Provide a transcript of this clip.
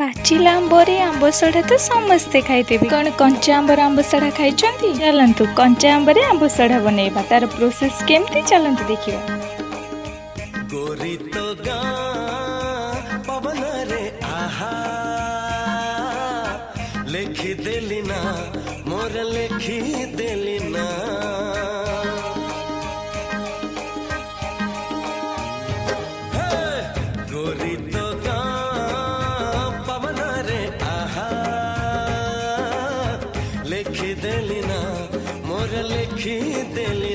ପାଚିଲା ଆମ୍ବରେ ଆମ୍ବସଡ଼ା ତ ସମସ୍ତେ ଖାଇଦେବେ। କଣ କଞ୍ଚା ଆମ୍ବର ଆମ୍ବସଡ଼ା ଖାଇଛନ୍ତି? ଚାଲନ୍ତୁ କଞ୍ଚା ଆମ୍ବରେ ଆମ୍ବସଡ଼ା ବନେଇବା। ତାର ପ୍ରୋସେସ କେମିତି ଚାଲନ୍ତୁ ଦେଖିବା। गोरी तो गाँ पवन रे आहा लेखी देली ना मोर लेखी देली ना गोरी तो गाँ पवन रे आहा लेखी देली ना मोर लेखी देली